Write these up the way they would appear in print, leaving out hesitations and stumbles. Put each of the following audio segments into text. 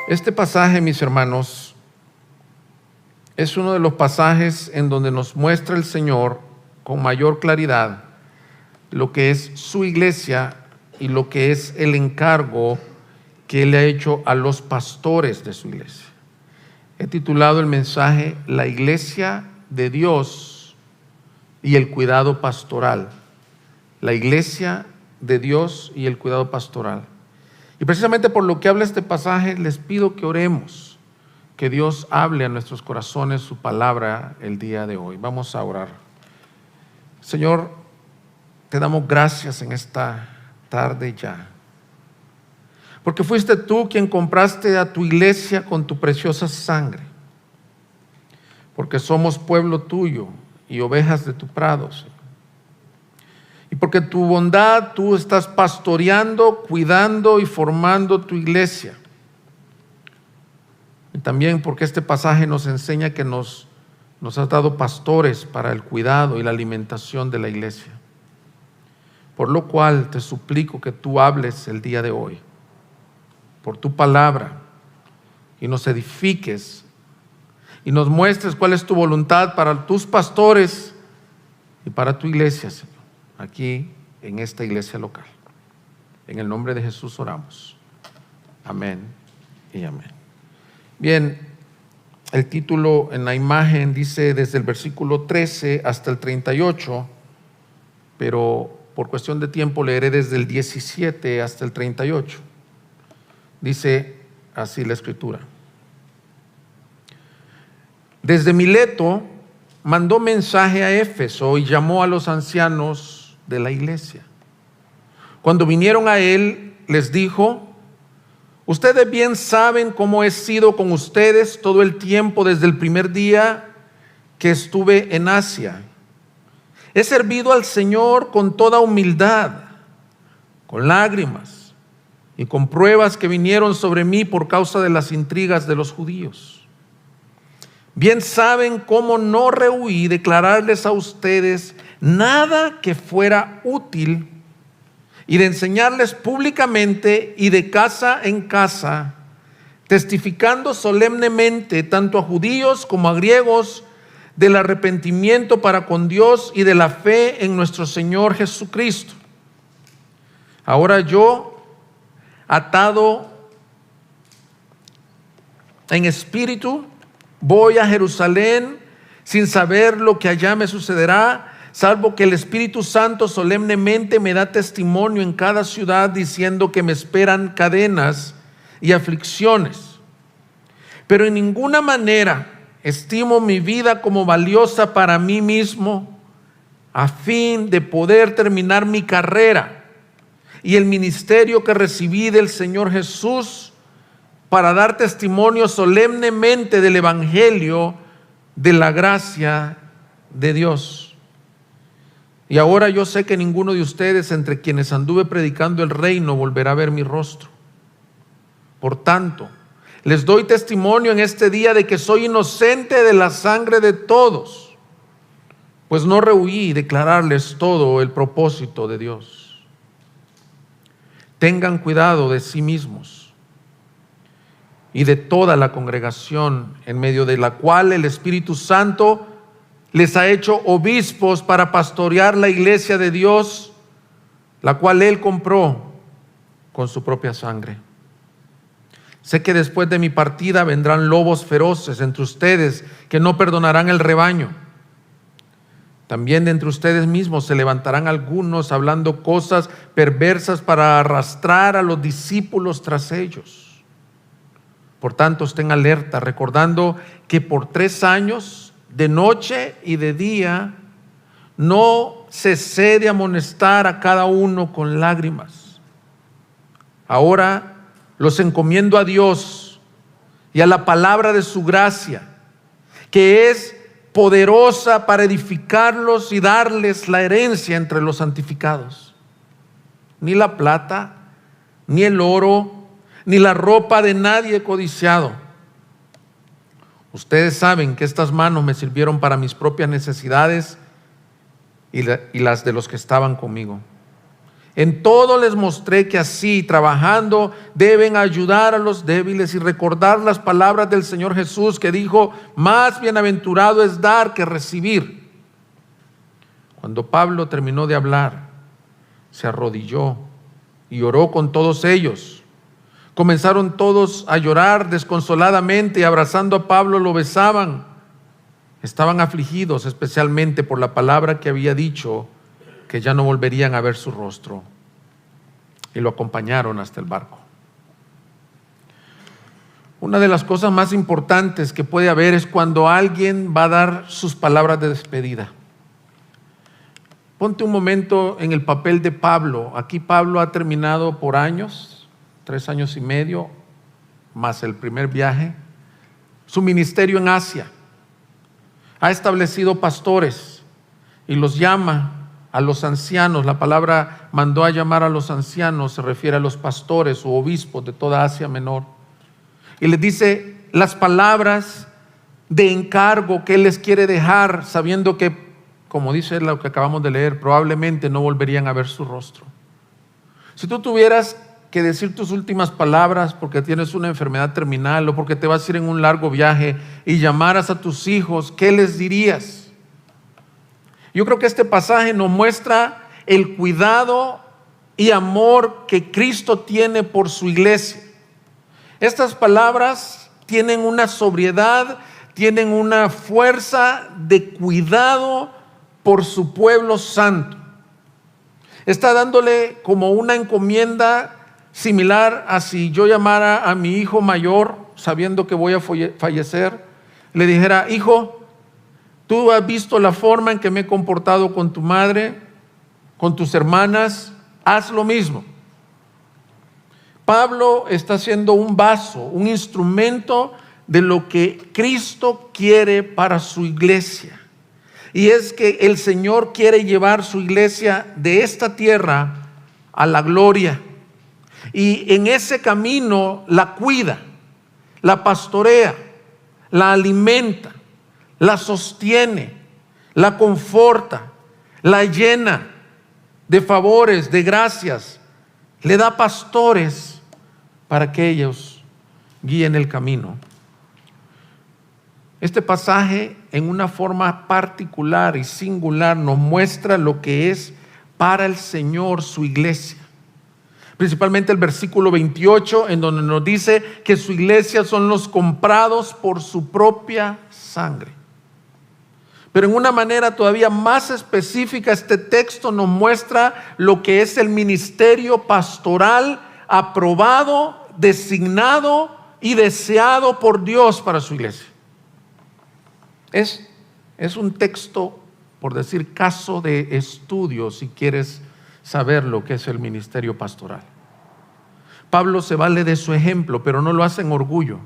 Este pasaje, mis hermanos, es uno de los pasajes en donde nos muestra el Señor con mayor claridad lo que es su iglesia y lo que es el encargo que Él le ha hecho a los pastores de su iglesia. He titulado el mensaje La iglesia de Dios y el cuidado pastoral. La iglesia de Dios y el cuidado pastoral. Y precisamente por lo que habla este pasaje, les pido que oremos, que Dios hable a nuestros corazones su palabra el día de hoy. Vamos a orar. Señor, te damos gracias en esta tarde ya, porque fuiste tú quien compraste a tu iglesia con tu preciosa sangre, porque somos pueblo tuyo y ovejas de tu prado, Señor. Y porque tu bondad, tú estás pastoreando, cuidando y formando tu iglesia. Y también porque este pasaje nos enseña que nos has dado pastores para el cuidado y la alimentación de la iglesia. Por lo cual te suplico que tú hables el día de hoy, por tu palabra, y nos edifiques y nos muestres cuál es tu voluntad para tus pastores y para tu iglesia, Señor, aquí en esta iglesia local. En el nombre de Jesús oramos. Amén y amén. Bien, el título en la imagen dice desde el versículo 13 hasta el 38, pero por cuestión de tiempo leeré desde el 17 hasta el 38. Dice así la escritura. Desde Mileto mandó mensaje a Éfeso y llamó a los ancianos de la iglesia. Cuando vinieron a él, les dijo: ustedes bien saben cómo he sido con ustedes todo el tiempo desde el primer día que estuve en Asia. He servido al Señor con toda humildad, con lágrimas y con pruebas que vinieron sobre mí por causa de las intrigas de los judíos. Bien saben cómo no rehuí declararles a ustedes nada que fuera útil y de enseñarles públicamente y de casa en casa, testificando solemnemente tanto a judíos como a griegos del arrepentimiento para con Dios y de la fe en nuestro Señor Jesucristo. Ahora yo, atado en espíritu, voy a Jerusalén sin saber lo que allá me sucederá, salvo que el Espíritu Santo solemnemente me da testimonio en cada ciudad diciendo que me esperan cadenas y aflicciones. Pero en ninguna manera estimo mi vida como valiosa para mí mismo, a fin de poder terminar mi carrera y el ministerio que recibí del Señor Jesús para dar testimonio solemnemente del Evangelio de la gracia de Dios. Y ahora yo sé que ninguno de ustedes entre quienes anduve predicando el reino volverá a ver mi rostro. Por tanto, les doy testimonio en este día de que soy inocente de la sangre de todos, pues no rehuí declararles todo el propósito de Dios. Tengan cuidado de sí mismos y de toda la congregación en medio de la cual el Espíritu Santo les ha hecho obispos para pastorear la iglesia de Dios, la cual Él compró con su propia sangre. Sé que después de mi partida vendrán lobos feroces entre ustedes que no perdonarán el rebaño. También de entre ustedes mismos se levantarán algunos hablando cosas perversas para arrastrar a los discípulos tras ellos. Por tanto, estén alerta, recordando que por 3 años, de noche y de día, no cesé de amonestar a cada uno con lágrimas. Ahora los encomiendo a Dios y a la palabra de su gracia, que es poderosa para edificarlos y darles la herencia entre los santificados. Ni la plata, ni el oro, ni la ropa de nadie he codiciado. Ustedes saben que estas manos me sirvieron para mis propias necesidades y las de los que estaban conmigo. En todo les mostré que así, trabajando, deben ayudar a los débiles y recordar las palabras del Señor Jesús, que dijo: más bienaventurado es dar que recibir. Cuando Pablo terminó de hablar, se arrodilló y oró con todos ellos. Comenzaron todos a llorar desconsoladamente y abrazando a Pablo lo besaban. Estaban afligidos especialmente por la palabra que había dicho, que ya no volverían a ver su rostro, y lo acompañaron hasta el barco. Una de las cosas más importantes que puede haber es cuando alguien va a dar sus palabras de despedida. Ponte un momento en el papel de Pablo. Aquí Pablo ha terminado por años, 3 años y medio, más el primer viaje, su ministerio en Asia. Ha establecido pastores y los llama a los ancianos. La palabra mandó a llamar a los ancianos se refiere a los pastores o obispos de toda Asia Menor. Y les dice las palabras de encargo que él les quiere dejar, sabiendo que, como dice lo que acabamos de leer, probablemente no volverían a ver su rostro. Si tú tuvieras que decir tus últimas palabras porque tienes una enfermedad terminal o porque te vas a ir en un largo viaje y llamaras a tus hijos, ¿qué les dirías? Yo creo que este pasaje nos muestra el cuidado y amor que Cristo tiene por su iglesia. Estas palabras tienen una sobriedad, tienen una fuerza de cuidado por su pueblo santo. Está dándole como una encomienda similar a si yo llamara a mi hijo mayor, sabiendo que voy a fallecer, le dijera: hijo, tú has visto la forma en que me he comportado con tu madre, con tus hermanas, haz lo mismo. Pablo está siendo un vaso, un instrumento de lo que Cristo quiere para su iglesia. Y es que el Señor quiere llevar su iglesia de esta tierra a la gloria. Y en ese camino la cuida, la pastorea, la alimenta, la sostiene, la conforta, la llena de favores, de gracias, le da pastores para que ellos guíen el camino. Este pasaje, en una forma particular y singular, nos muestra lo que es para el Señor su iglesia. Principalmente el versículo 28, en donde nos dice que su iglesia son los comprados por su propia sangre. Pero en una manera todavía más específica, este texto nos muestra lo que es el ministerio pastoral aprobado, designado y deseado por Dios para su iglesia. Es un texto, por decir, caso de estudio, si quieres saber lo que es el ministerio pastoral. Pablo se vale de su ejemplo, pero no lo hace en orgullo.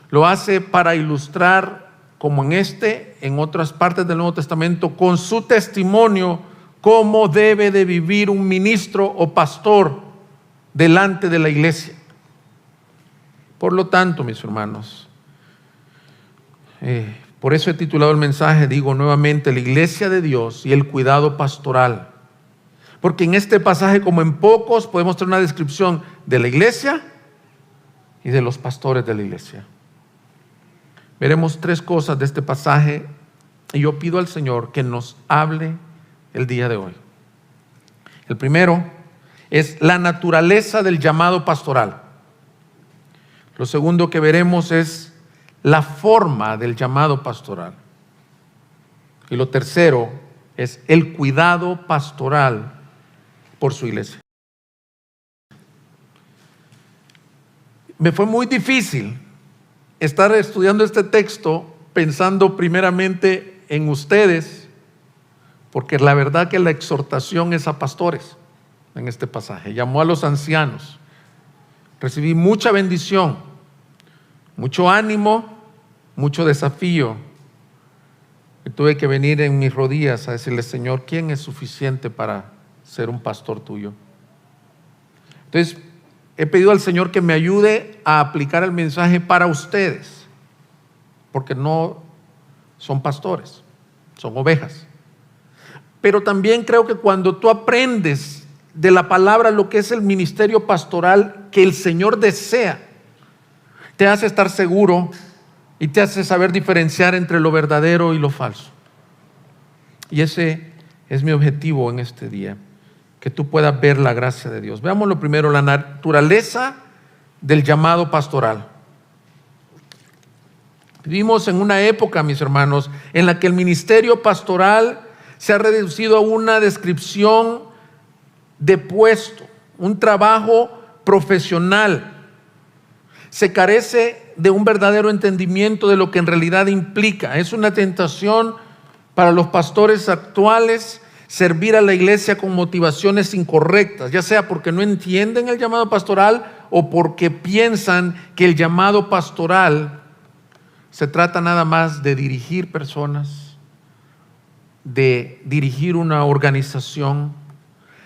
Lo hace para ilustrar, como en otras partes del Nuevo Testamento, con su testimonio, cómo debe de vivir un ministro o pastor delante de la iglesia. Por lo tanto, mis hermanos, por eso he titulado el mensaje, digo nuevamente, la iglesia de Dios y el cuidado pastoral. Porque en este pasaje, como en pocos, podemos tener una descripción de la iglesia y de los pastores de la iglesia. Veremos 3 cosas de este pasaje y yo pido al Señor que nos hable el día de hoy. El primero es la naturaleza del llamado pastoral. Lo segundo que veremos es la forma del llamado pastoral. Y lo tercero es el cuidado pastoral por su iglesia. Me fue muy difícil estar estudiando este texto pensando primeramente en ustedes, porque la verdad que la exhortación es a pastores en este pasaje. Llamó a los ancianos. Recibí mucha bendición, mucho ánimo, mucho desafío. Y tuve que venir en mis rodillas a decirle: Señor, ¿quién es suficiente para ser un pastor tuyo? Entonces, he pedido al Señor que me ayude a aplicar el mensaje para ustedes, porque no son pastores, son ovejas. Pero también creo que cuando tú aprendes de la palabra lo que es el ministerio pastoral que el Señor desea, te hace estar seguro y te hace saber diferenciar entre lo verdadero y lo falso. Y ese es mi objetivo en este día, que tú puedas ver la gracia de Dios. Veamos lo primero, la naturaleza del llamado pastoral. Vivimos en una época, mis hermanos, en la que el ministerio pastoral se ha reducido a una descripción de puesto, un trabajo profesional. Se carece de un verdadero entendimiento de lo que en realidad implica. Es una tentación para los pastores actuales servir a la iglesia con motivaciones incorrectas, ya sea porque no entienden el llamado pastoral o porque piensan que el llamado pastoral se trata nada más de dirigir personas, de dirigir una organización,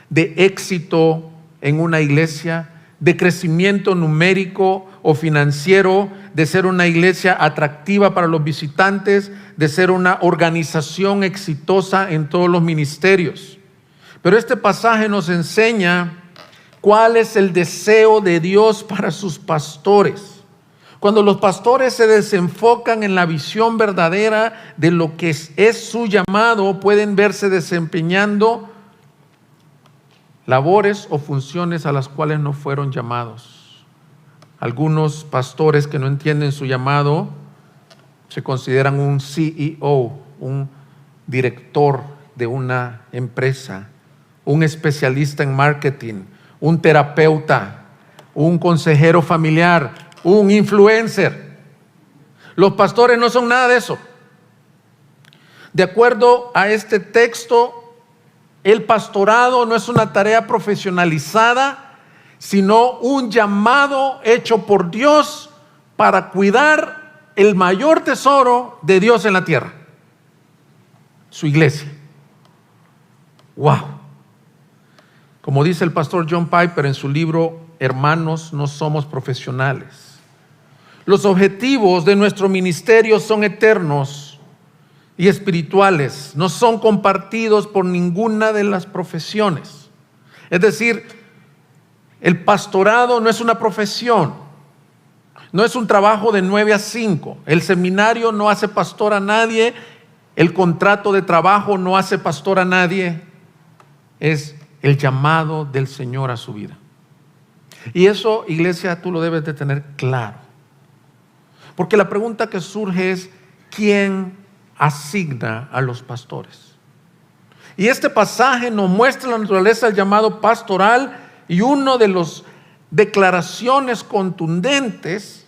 de éxito en una iglesia, de crecimiento numérico o financiero, de ser una iglesia atractiva para los visitantes, de ser una organización exitosa en todos los ministerios. Pero este pasaje nos enseña cuál es el deseo de Dios para sus pastores. Cuando los pastores se desenfocan en la visión verdadera de lo que es su llamado, pueden verse desempeñando labores o funciones a las cuales no fueron llamados. Algunos pastores que no entienden su llamado se consideran un CEO, un director de una empresa, un especialista en marketing, un terapeuta, un consejero familiar, un influencer. Los pastores no son nada de eso. De acuerdo a este texto, el pastorado no es una tarea profesionalizada, sino un llamado hecho por Dios para cuidar el mayor tesoro de Dios en la tierra, su iglesia. ¡Wow! Como dice el pastor John Piper en su libro Hermanos, no somos profesionales. Los objetivos de nuestro ministerio son eternos y espirituales, no son compartidos por ninguna de las profesiones. Es decir, el pastorado no es una profesión, no es un trabajo de 9 a 5. El seminario no hace pastor a nadie, el contrato de trabajo no hace pastor a nadie. Es el llamado del Señor a su vida. Y eso, iglesia, tú lo debes de tener claro. Porque la pregunta que surge es, ¿quién asigna a los pastores? Y este pasaje nos muestra la naturaleza del llamado pastoral, y una de las declaraciones contundentes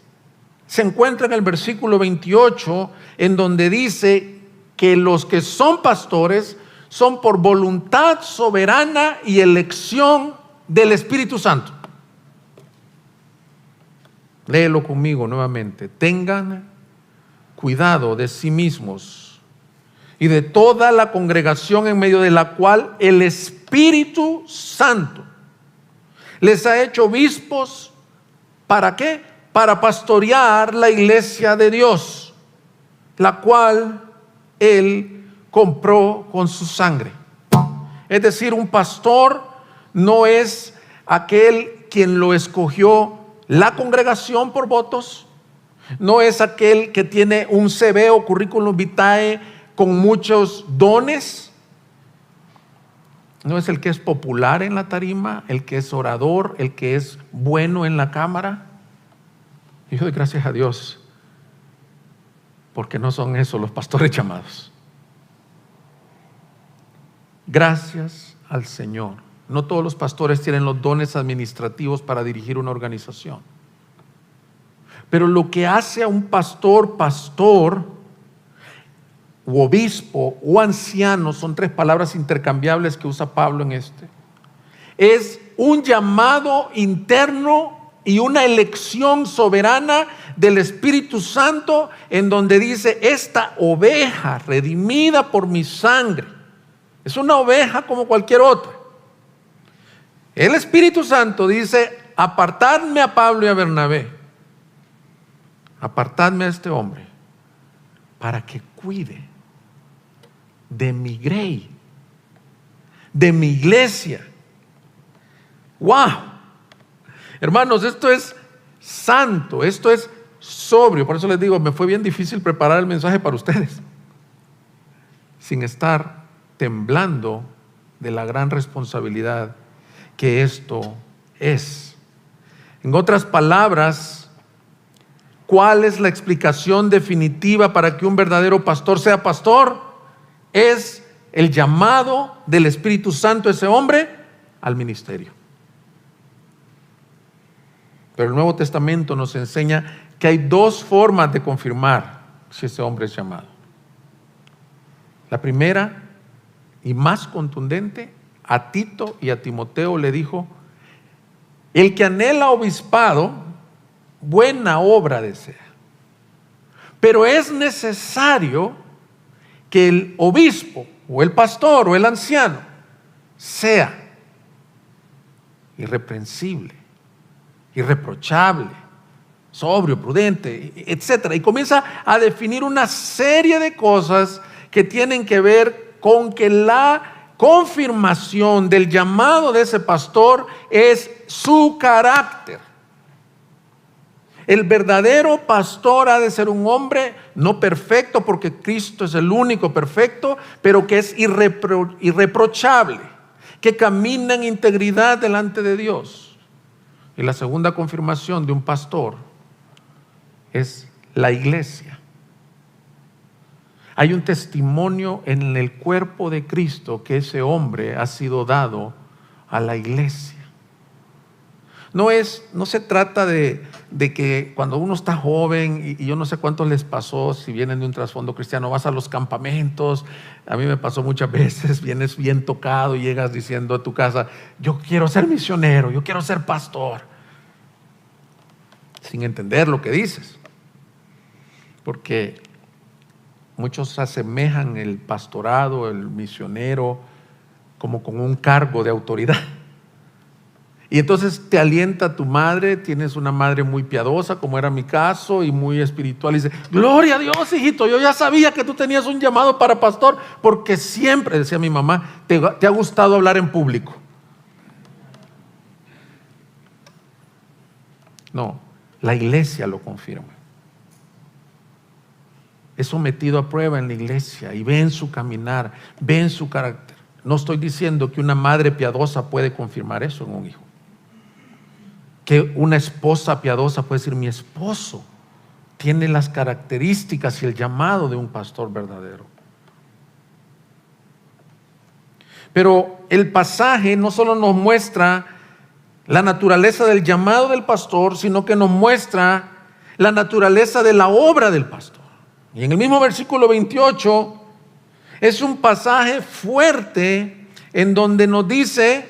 se encuentra en el versículo 28, en donde dice que los que son pastores son por voluntad soberana y elección del Espíritu Santo. Léelo conmigo nuevamente. Tengan cuidado de sí mismos y de toda la congregación en medio de la cual el Espíritu Santo les ha hecho obispos. ¿Para qué? Para pastorear la iglesia de Dios, la cual Él compró con su sangre. Es decir, un pastor no es aquel quien lo escogió la congregación por votos, no es aquel que tiene un CV o currículum vitae con muchos dones, no es el que es popular en la tarima, el que es orador, el que es bueno en la cámara. Y yo doy gracias a Dios porque no son esos los pastores llamados. Gracias al Señor. No todos los pastores tienen los dones administrativos para dirigir una organización. Pero lo que hace a un pastor, u obispo, o anciano, son 3 palabras intercambiables que usa Pablo en este. Es un llamado interno y una elección soberana del Espíritu Santo, en donde dice: esta oveja redimida por mi sangre es una oveja como cualquier otra. El Espíritu Santo dice: apartadme a Pablo y a Bernabé, apartadme a este hombre para que cuide de mi grey, de mi iglesia, ¡Wow! Hermanos, esto es santo, esto es sobrio. Por eso les digo, me fue bien difícil preparar el mensaje para ustedes, sin estar temblando de la gran responsabilidad que esto es. En otras palabras, ¿cuál es la explicación definitiva para que un verdadero pastor sea pastor? Es el llamado del Espíritu Santo a ese hombre al ministerio. Pero el Nuevo Testamento nos enseña que hay dos formas de confirmar si ese hombre es llamado. La primera y más contundente, a Tito y a Timoteo le dijo: el que anhela obispado, buena obra desea. Pero es necesario que el obispo o el pastor o el anciano sea irreprensible, irreprochable, sobrio, prudente, etc. Y comienza a definir una serie de cosas que tienen que ver con que la confirmación del llamado de ese pastor es su carácter. El verdadero pastor ha de ser un hombre no perfecto, porque Cristo es el único perfecto, pero que es irreprochable, que camina en integridad delante de Dios. Y la segunda confirmación de un pastor es la iglesia. Hay un testimonio en el cuerpo de Cristo que ese hombre ha sido dado a la iglesia. No se trata de que cuando uno está joven, y yo no sé cuántos les pasó, si vienen de un trasfondo cristiano, vas a los campamentos. A mí me pasó muchas veces, vienes bien tocado y llegas diciendo a tu casa: yo quiero ser misionero, yo quiero ser pastor, sin entender lo que dices, porque muchos asemejan el pastorado, el misionero, como con un cargo de autoridad. Y entonces te alienta tu madre, tienes una madre muy piadosa, como era mi caso, y muy espiritual, y dice: gloria a Dios, hijito, yo ya sabía que tú tenías un llamado para pastor, porque siempre, decía mi mamá, te ha gustado hablar en público. No, la iglesia lo confirma. Es sometido a prueba en la iglesia y ven su caminar, ven su carácter. No estoy diciendo que una madre piadosa puede confirmar eso en un hijo, que una esposa piadosa puede decir: mi esposo tiene las características y el llamado de un pastor verdadero. Pero el pasaje no solo nos muestra la naturaleza del llamado del pastor, sino que nos muestra la naturaleza de la obra del pastor. Y en el mismo versículo 28 es un pasaje fuerte en donde nos dice: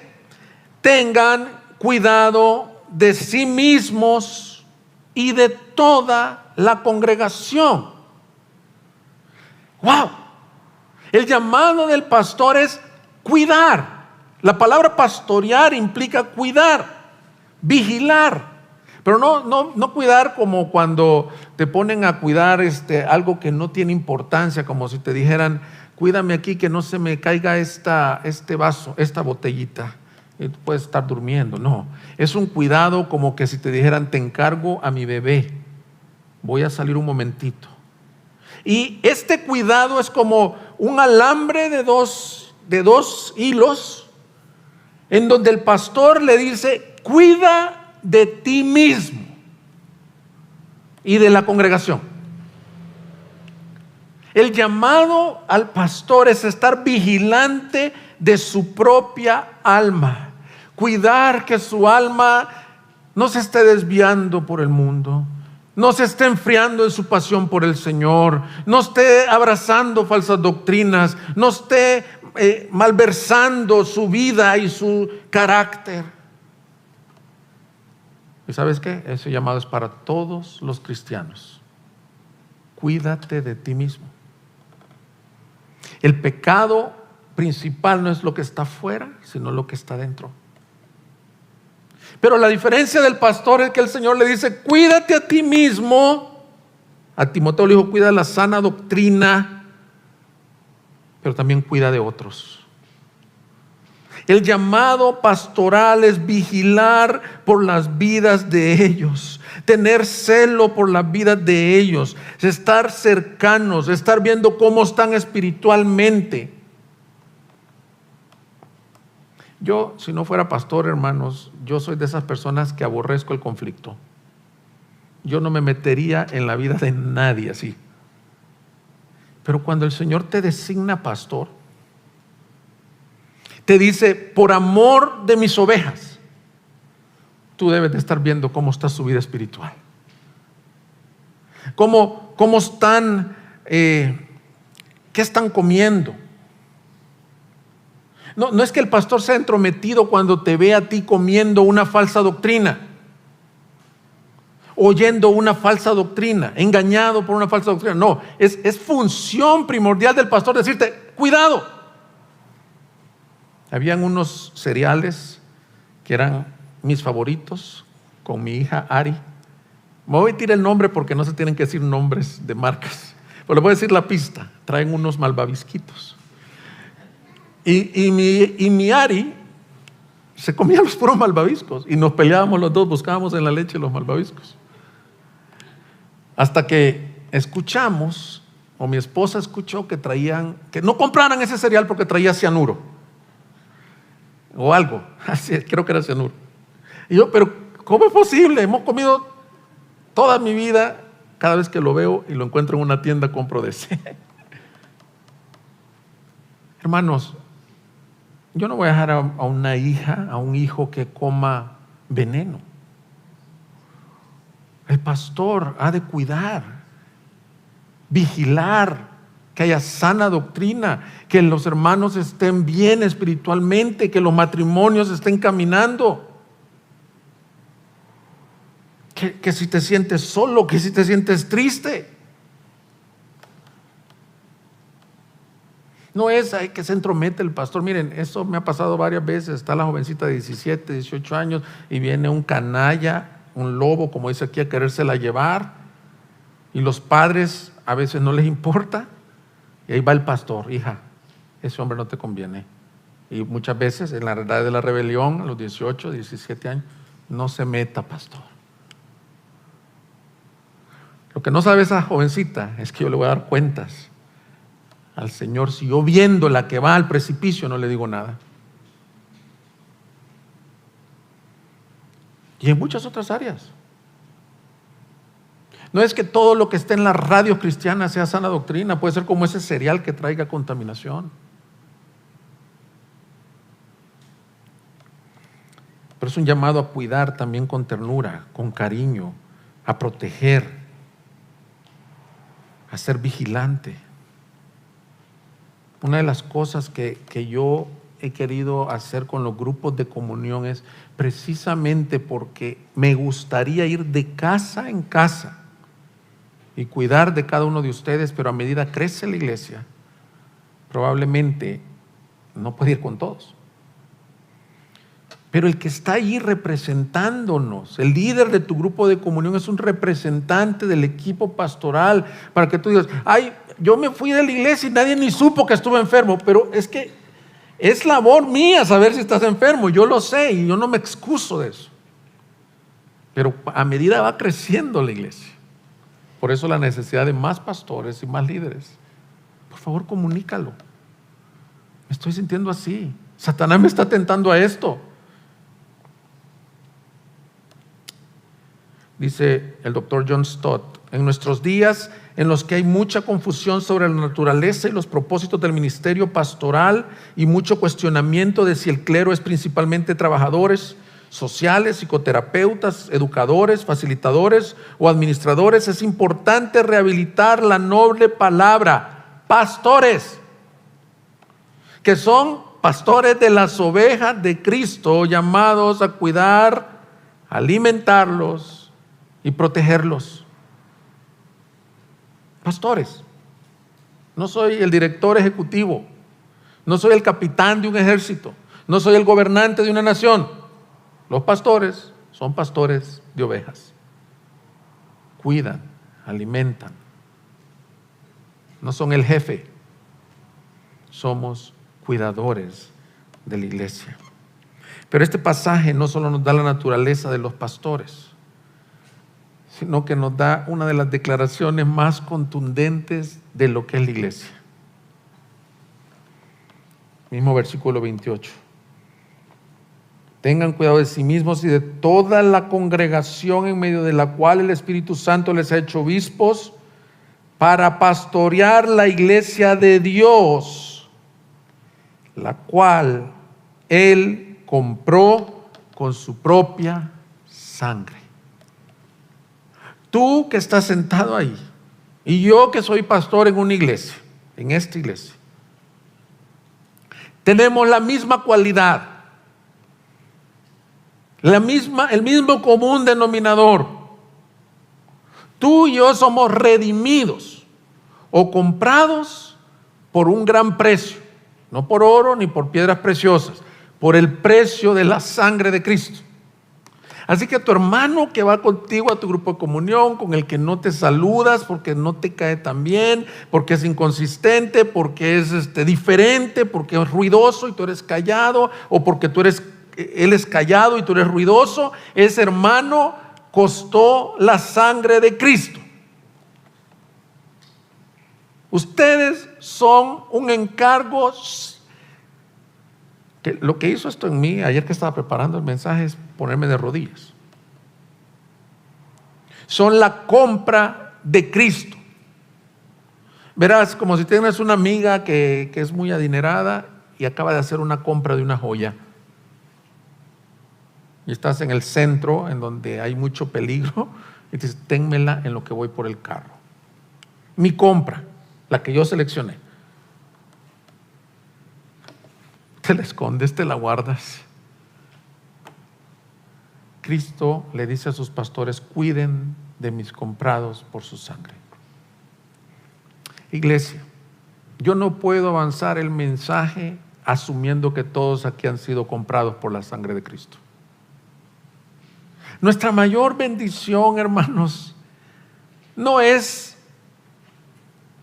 tengan cuidado de sí mismos y de toda la congregación. ¡Wow! El llamado del pastor es cuidar. La palabra pastorear implica cuidar, vigilar. Pero no cuidar como cuando te ponen a cuidar algo que no tiene importancia, como si te dijeran: cuídame aquí que no se me caiga este vaso, esta botellita, y tú puedes estar durmiendo. No, es un cuidado como que si te dijeran: te encargo a mi bebé, voy a salir un momentito. Y este cuidado es como un alambre de dos hilos, en donde el pastor le dice: cuida de ti mismo y de la congregación. El llamado al pastor es estar vigilante de su propia alma, cuidar que su alma no se esté desviando por el mundo, no se esté enfriando en su pasión por el Señor, no esté abrazando falsas doctrinas, no esté malversando su vida y su carácter. ¿Y sabes qué? Ese llamado es para todos los cristianos. Cuídate de ti mismo. El pecado principal no es lo que está afuera, sino lo que está dentro. Pero la diferencia del pastor es que el Señor le dice: cuídate a ti mismo. A Timoteo le dijo: cuida la sana doctrina, pero también cuida de otros. El llamado pastoral es vigilar por las vidas de ellos, tener celo por las vidas de ellos, estar cercanos, estar viendo cómo están espiritualmente. Yo, si no fuera pastor, hermanos, yo soy de esas personas que aborrezco el conflicto. Yo no me metería en la vida de nadie así. Pero cuando el Señor te designa pastor, te dice, por amor de mis ovejas, tú debes de estar viendo cómo está su vida espiritual. Cómo están, qué están comiendo. No es que el pastor sea entrometido cuando te ve a ti comiendo una falsa doctrina, oyendo una falsa doctrina, engañado por una falsa doctrina. No, es función primordial del pastor decirte, cuidado. Habían unos cereales que eran mis favoritos con mi hija Ari. Me voy a tirar el nombre porque no se tienen que decir nombres de marcas, pero le voy a decir la pista. Traen unos malvavisquitos. Y mi Ari se comía los puros malvaviscos y nos peleábamos los dos, buscábamos en la leche los malvaviscos. Hasta que escuchamos, o mi esposa escuchó que no compraran ese cereal porque traía cianuro o algo, así, creo que era cianuro. Y yo, pero ¿cómo es posible? Hemos comido toda mi vida, cada vez que lo veo y lo encuentro en una tienda compro de ese. Hermanos, yo no voy a dejar a una hija, a un hijo que coma veneno. El pastor ha de cuidar, vigilar, que haya sana doctrina, que los hermanos estén bien espiritualmente, que los matrimonios estén caminando. Que si te sientes solo, que si te sientes triste. No es que se entromete el pastor. Miren, eso me ha pasado varias veces. Está la jovencita de 17, 18 años y viene un canalla, un lobo, como dice aquí, a querérsela llevar. Y los padres a veces no les importa. Y ahí va el pastor, hija, ese hombre no te conviene. Y muchas veces en la edad de la rebelión, a los 18, 17 años, no se meta, pastor. Lo que no sabe esa jovencita es que yo le voy a dar cuentas al Señor si yo viendo la que va al precipicio no le digo nada. Y en muchas otras áreas. No es que todo lo que esté en las radios cristianas sea sana doctrina, puede ser como ese cereal que traiga contaminación. Pero es un llamado a cuidar también con ternura, con cariño, a proteger, a ser vigilante. Una de las cosas que yo he querido hacer con los grupos de comunión es precisamente porque me gustaría ir de casa en casa y cuidar de cada uno de ustedes, pero a medida crece la iglesia, probablemente no puede ir con todos. Pero el que está ahí representándonos, el líder de tu grupo de comunión es un representante del equipo pastoral, para que tú digas, ay, yo me fui de la iglesia y nadie ni supo que estuve enfermo, pero es que es labor mía saber si estás enfermo, yo lo sé y yo no me excuso de eso. Pero a medida va creciendo la iglesia, por eso la necesidad de más pastores y más líderes. Por favor, comunícalo. Me estoy sintiendo así. Satanás me está tentando a esto. Dice el doctor John Stott, en nuestros días en los que hay mucha confusión sobre la naturaleza y los propósitos del ministerio pastoral y mucho cuestionamiento de si el clero es principalmente trabajadores sociales, psicoterapeutas, educadores, facilitadores o administradores, es importante rehabilitar la noble palabra pastores, que son pastores de las ovejas de Cristo, llamados a cuidar, alimentarlos y protegerlos. Pastores. No soy el director ejecutivo, no soy el capitán de un ejército, no soy el gobernante de una nación. Los pastores son pastores de ovejas. Cuidan, alimentan. No son el jefe, somos cuidadores de la iglesia. Pero este pasaje no solo nos da la naturaleza de los pastores, sino que nos da una de las declaraciones más contundentes de lo que es la iglesia. Mismo versículo 28. Tengan cuidado de sí mismos y de toda la congregación en medio de la cual el Espíritu Santo les ha hecho obispos para pastorear la iglesia de Dios, la cual Él compró con su propia sangre. Tú que estás sentado ahí y yo que soy pastor en una iglesia, en esta iglesia, tenemos la misma cualidad, el mismo común denominador. Tú y yo somos redimidos o comprados por un gran precio, no por oro ni por piedras preciosas, por el precio de la sangre de Cristo. Así que tu hermano que va contigo a tu grupo de comunión, con el que no te saludas porque no te cae tan bien, porque es inconsistente, porque es diferente, porque es ruidoso y tú eres callado, o porque él es callado y tú eres ruidoso, ese hermano costó la sangre de Cristo. Ustedes son un encargo. Lo que hizo esto en mí ayer que estaba preparando el mensaje es ponerme de rodillas. Son la compra de Cristo. Verás, como si tienes una amiga que es muy adinerada y acaba de hacer una compra de una joya. Y estás en el centro, en donde hay mucho peligro, y dices, ténmela en lo que voy por el carro. Mi compra, la que yo seleccioné. Te la escondes, te la guardas. Cristo le dice a sus pastores, cuiden de mis comprados por su sangre. Iglesia, yo no puedo avanzar el mensaje asumiendo que todos aquí han sido comprados por la sangre de Cristo. Nuestra mayor bendición, hermanos, no es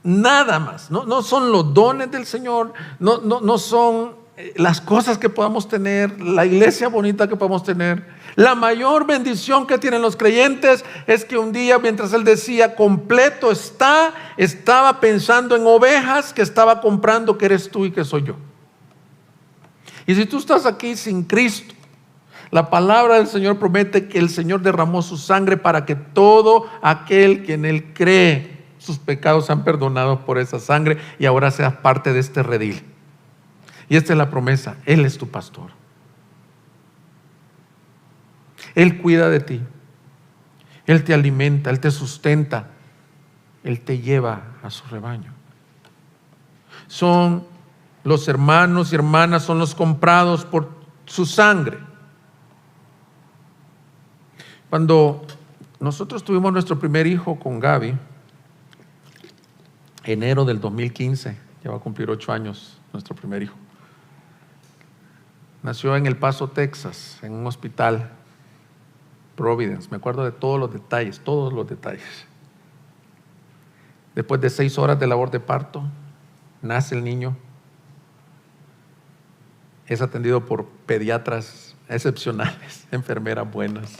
nada más, no son los dones del Señor, no son las cosas que podamos tener, la iglesia bonita que podamos tener. La mayor bendición que tienen los creyentes es que un día, mientras Él decía completo está, estaba pensando en ovejas que estaba comprando, que eres tú y que soy yo. Y si tú estás aquí sin Cristo, la palabra del Señor promete que el Señor derramó su sangre para que todo aquel que en Él cree, sus pecados sean perdonados por esa sangre y ahora seas parte de este redil. Y esta es la promesa, Él es tu pastor. Él cuida de ti, Él te alimenta, Él te sustenta, Él te lleva a su rebaño. Son los hermanos y hermanas, son los comprados por su sangre. Cuando nosotros tuvimos nuestro primer hijo con Gaby, enero del 2015, ya va a cumplir 8 años nuestro primer hijo. Nació en El Paso, Texas, en un hospital, Providence. Me acuerdo de todos los detalles, todos los detalles. Después de 6 horas de labor de parto, nace el niño. Es atendido por pediatras excepcionales, enfermeras buenas.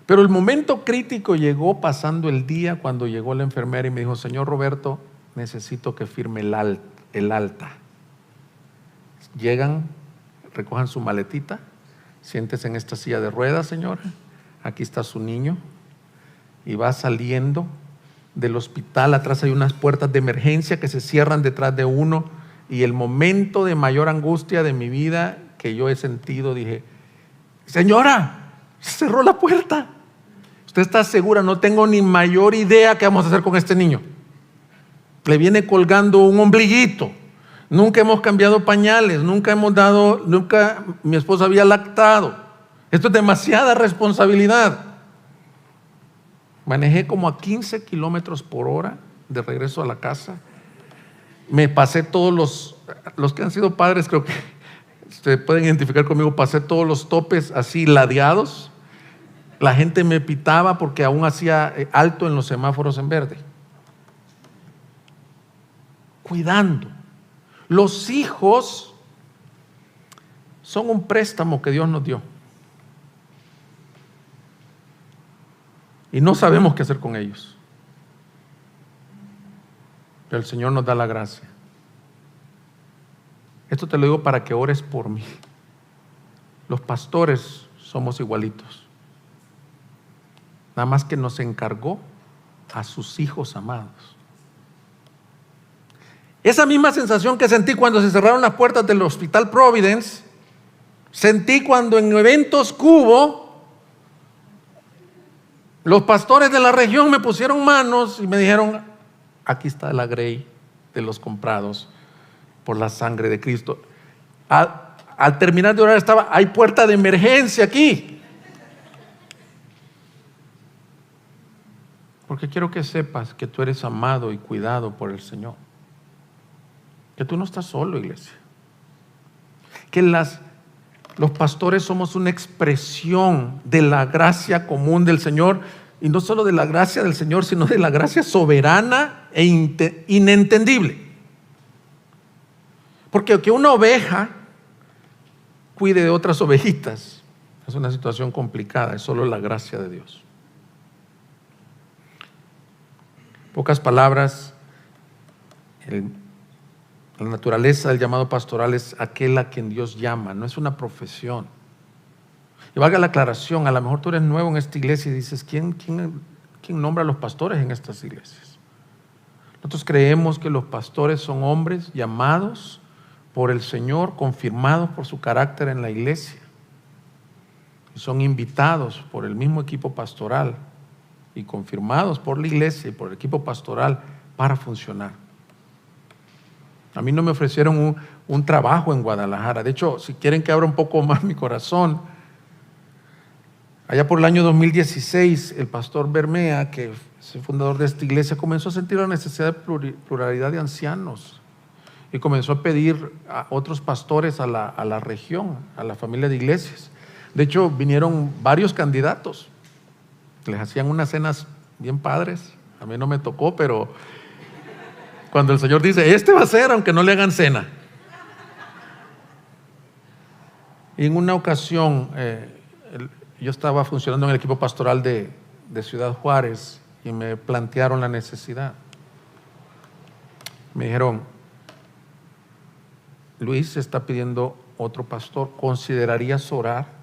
Pero el momento crítico llegó pasando el día, cuando llegó la enfermera y me dijo, señor Roberto, necesito que firme el alta. Llegan, recojan su maletita, siéntese en esta silla de ruedas, señora, aquí está su niño, y va saliendo del hospital. Atrás hay unas puertas de emergencia que se cierran detrás de uno, y el momento de mayor angustia de mi vida que yo he sentido, dije, señora, cerró la puerta. ¿Usted está segura? No tengo ni mayor idea qué vamos a hacer con este niño. Le viene colgando un ombliguito. Nunca hemos cambiado pañales, nunca mi esposa había lactado. Esto es demasiada responsabilidad. Manejé como a 15 kilómetros por hora de regreso a la casa. Me pasé todos los que han sido padres, creo que se pueden identificar conmigo, pasé todos los topes así ladeados. La gente me pitaba porque aún hacía alto en los semáforos en verde. Cuidando. Los hijos son un préstamo que Dios nos dio. Y no sabemos qué hacer con ellos. Pero el Señor nos da la gracia. Esto te lo digo para que ores por mí. Los pastores somos igualitos. Nada más que nos encargó a sus hijos amados. Esa misma sensación que sentí cuando se cerraron las puertas del Hospital Providence, sentí cuando en eventos Cubo, los pastores de la región me pusieron manos y me dijeron: aquí está la grey de los comprados por la sangre de Cristo. Al terminar de orar hay puerta de emergencia aquí. Porque quiero que sepas que tú eres amado y cuidado por el Señor. Que tú no estás solo, iglesia. Que los pastores somos una expresión de la gracia común del Señor, y no solo de la gracia del Señor, sino de la gracia soberana e inentendible. Porque que una oveja cuide de otras ovejitas es una situación complicada, es solo la gracia de Dios. Pocas palabras, la naturaleza del llamado pastoral es aquel a quien Dios llama, no es una profesión. Y valga la aclaración, a lo mejor tú eres nuevo en esta iglesia y dices: ¿quién nombra a los pastores en estas iglesias? Nosotros creemos que los pastores son hombres llamados por el Señor, confirmados por su carácter en la iglesia, y son invitados por el mismo equipo pastoral y confirmados por la iglesia y por el equipo pastoral para funcionar. A mí no me ofrecieron un trabajo en Guadalajara. De hecho, si quieren que abra un poco más mi corazón, allá por el año 2016, el pastor Bermea, que es el fundador de esta iglesia, comenzó a sentir la necesidad de pluralidad de ancianos y comenzó a pedir a otros pastores a la región, a la familia de iglesias. De hecho, vinieron varios candidatos. Les hacían unas cenas bien padres. A mí no me tocó, pero cuando el Señor dice: este va a ser, aunque no le hagan cena. Y en una ocasión, yo estaba funcionando en el equipo pastoral de Ciudad Juárez y me plantearon la necesidad. Me dijeron: Luis, se está pidiendo otro pastor, ¿considerarías orar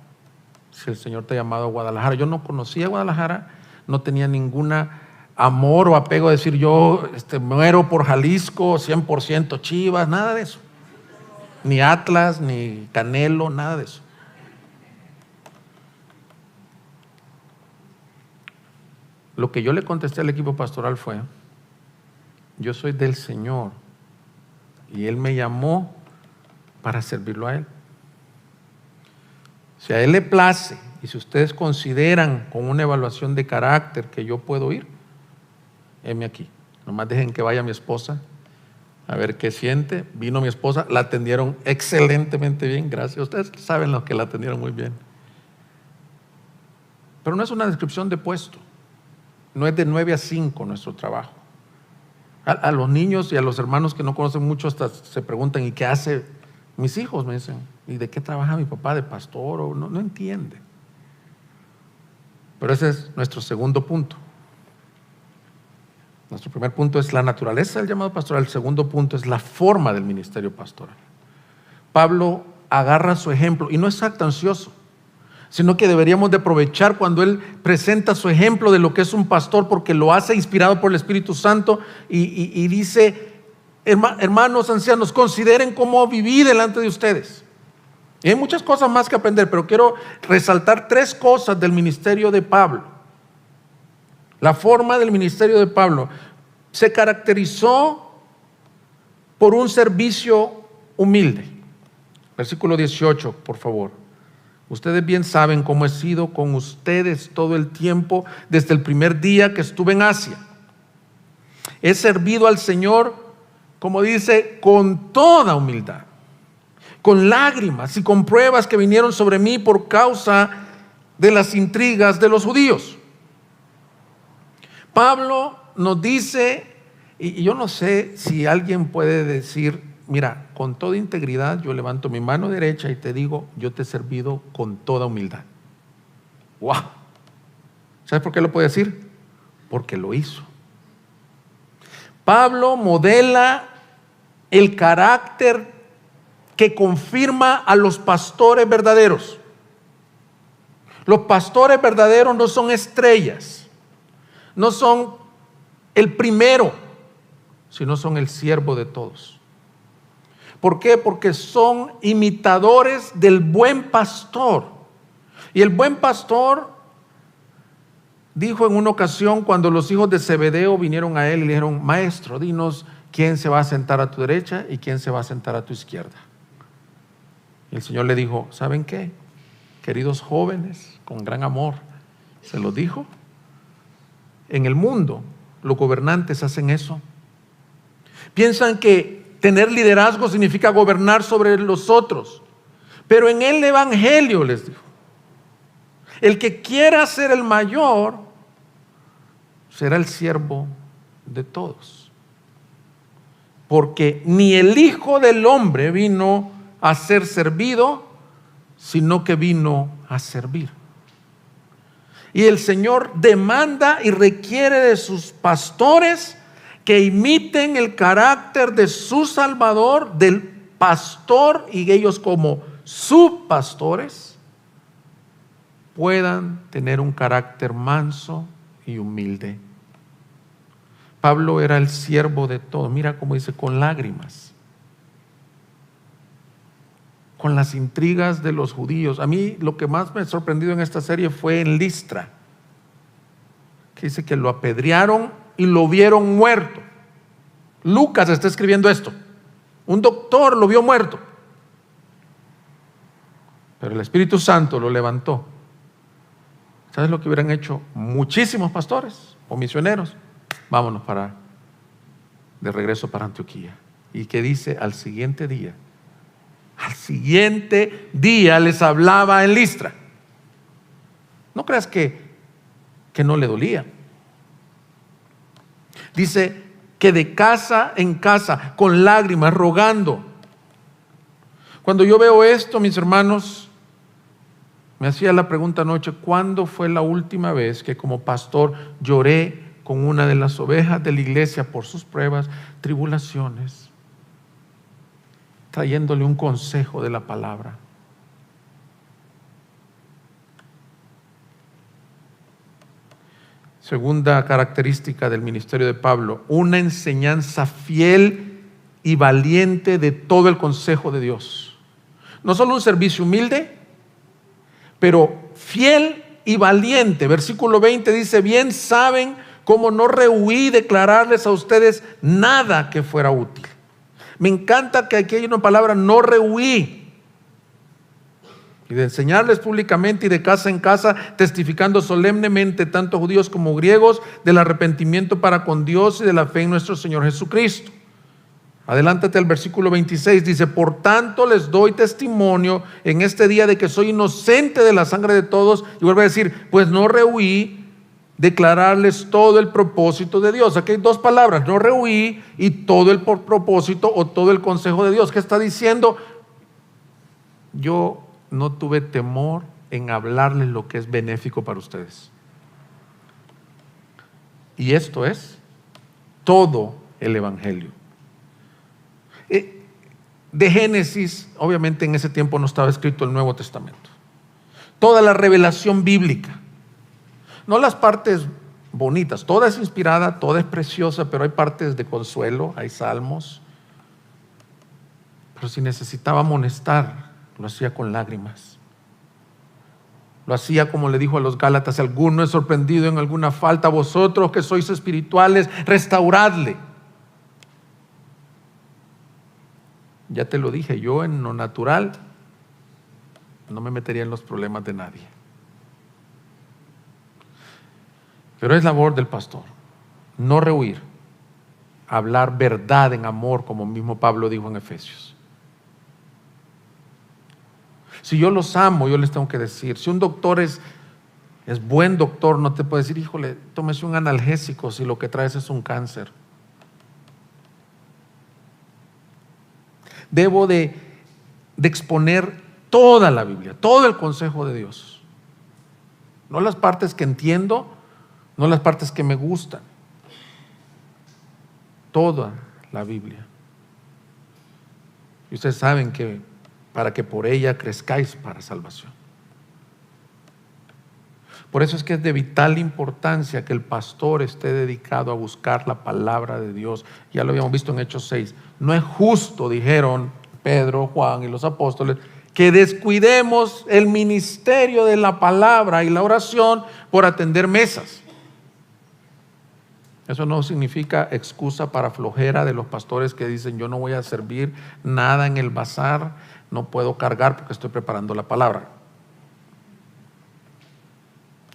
si el Señor te ha llamado a Guadalajara? Yo no conocía Guadalajara, no tenía ninguna amor o apego a decir yo muero por Jalisco, 100% Chivas, nada de eso. Ni Atlas, ni Canelo, nada de eso. Lo que yo le contesté al equipo pastoral fue: yo soy del Señor y Él me llamó para servirlo a Él. Si a Él le place y si ustedes consideran con una evaluación de carácter que yo puedo ir, heme aquí. Nomás dejen que vaya mi esposa a ver qué siente. Vino mi esposa, la atendieron excelentemente bien, gracias. Ustedes saben los que la atendieron muy bien. Pero no es una descripción de puesto. No es de 9 a 5 nuestro trabajo. A los niños y a los hermanos que no conocen mucho hasta se preguntan: ¿y qué hace mis hijos? Me dicen: ¿y de qué trabaja mi papá? ¿De pastor? O no entiende. Pero ese es nuestro segundo punto. Nuestro primer punto es la naturaleza del llamado pastoral. El segundo punto es la forma del ministerio pastoral. Pablo agarra su ejemplo y no es jactancioso, sino que deberíamos de aprovechar cuando él presenta su ejemplo de lo que es un pastor, porque lo hace inspirado por el Espíritu Santo y dice: hermanos ancianos, consideren cómo viví delante de ustedes. Y hay muchas cosas más que aprender, pero quiero resaltar 3 cosas del ministerio de Pablo. La forma del ministerio de Pablo se caracterizó por un servicio humilde. Versículo 18, por favor. Ustedes bien saben cómo he sido con ustedes todo el tiempo desde el primer día que estuve en Asia. He servido al Señor, como dice, con toda humildad, con lágrimas y con pruebas que vinieron sobre mí por causa de las intrigas de los judíos. Pablo nos dice, y yo no sé si alguien puede decir mira, con toda integridad yo levanto mi mano derecha y te digo, yo te he servido con toda humildad. ¡Wow! ¿Sabes por qué lo puede decir? Porque lo hizo. Pablo modela el carácter que confirma a los pastores verdaderos. Los pastores verdaderos no son estrellas, no son el primero, sino son el siervo de todos. ¿Por qué? Porque son imitadores del buen pastor. Y el buen pastor dijo en una ocasión, cuando los hijos de Zebedeo vinieron a él y le dijeron, maestro, dinos quién se va a sentar a tu derecha y quién se va a sentar a tu izquierda. Y el Señor le dijo, ¿saben qué? Queridos jóvenes, con gran amor, se lo dijo. En el mundo, los gobernantes hacen eso. Piensan que tener liderazgo significa gobernar sobre los otros. Pero en el Evangelio, les dijo, el que quiera ser el mayor será el siervo de todos. Porque ni el Hijo del Hombre vino a ser servido, sino que vino a servir. Y el Señor demanda y requiere de sus pastores que imiten el carácter de su Salvador, del pastor, y ellos como subpastores puedan tener un carácter manso y humilde. Pablo era el siervo de todo. Mira cómo dice, con lágrimas, con las intrigas de los judíos. A mí lo que más me ha sorprendido en esta serie fue en Listra, que dice que lo apedrearon y lo vieron muerto. Lucas está escribiendo esto. Un doctor lo vio muerto, pero el Espíritu Santo lo levantó. ¿Sabes lo que hubieran hecho muchísimos pastores o misioneros? Vámonos de regreso para Antioquía. Y que dice, al siguiente día les hablaba en Listra. No creas que no le dolía. Dice que de casa en casa, con lágrimas, rogando. Cuando yo veo esto, mis hermanos, me hacía la pregunta anoche, ¿cuándo fue la última vez que como pastor lloré con una de las ovejas de la iglesia por sus pruebas, tribulaciones, trayéndole un consejo de la palabra? Segunda característica del ministerio de Pablo, una enseñanza fiel y valiente de todo el consejo de Dios. No solo un servicio humilde, pero fiel y valiente. Versículo 20 dice, bien saben cómo no rehuí declararles a ustedes nada que fuera útil. Me encanta que aquí hay una palabra, no rehuí. Y de enseñarles públicamente y de casa en casa, testificando solemnemente, tanto judíos como griegos, del arrepentimiento para con Dios y de la fe en nuestro Señor Jesucristo. Adelántate al versículo 26, dice, por tanto les doy testimonio en este día de que soy inocente de la sangre de todos. Y vuelve a decir, pues no rehuí declararles todo el propósito de Dios. Aquí hay dos palabras, no rehuí y todo el propósito o todo el consejo de Dios. ¿Qué está diciendo? Yo no tuve temor en hablarles lo que es benéfico para ustedes. Y esto es todo el Evangelio. De Génesis, obviamente en ese tiempo no estaba escrito el Nuevo Testamento. Toda la revelación bíblica, no las partes bonitas, toda es inspirada, toda es preciosa, pero hay partes de consuelo, hay salmos. Pero si necesitaba amonestar, lo hacía con lágrimas. Lo hacía como le dijo a los Gálatas, si alguno es sorprendido en alguna falta, vosotros que sois espirituales, restauradle. Ya te lo dije, yo en lo natural no me metería en los problemas de nadie. Pero es labor del pastor, no rehuir, hablar verdad en amor, como mismo Pablo dijo en Efesios. Si yo los amo, yo les tengo que decir, si un doctor es buen doctor, no te puede decir, híjole, tómese un analgésico si lo que traes es un cáncer. debo de exponer toda la Biblia, todo el consejo de Dios. No las partes que entiendo, no las partes que me gustan. Toda la Biblia. Y ustedes saben que para que por ella crezcáis para salvación. Por eso es que es de vital importancia que el pastor esté dedicado a buscar la palabra de Dios. Ya lo habíamos visto en Hechos 6. No es justo, dijeron Pedro, Juan y los apóstoles, que descuidemos el ministerio de la palabra y la oración por atender mesas. Eso no significa excusa para flojera de los pastores que dicen: yo no voy a servir nada en el bazar, no puedo cargar porque estoy preparando la palabra.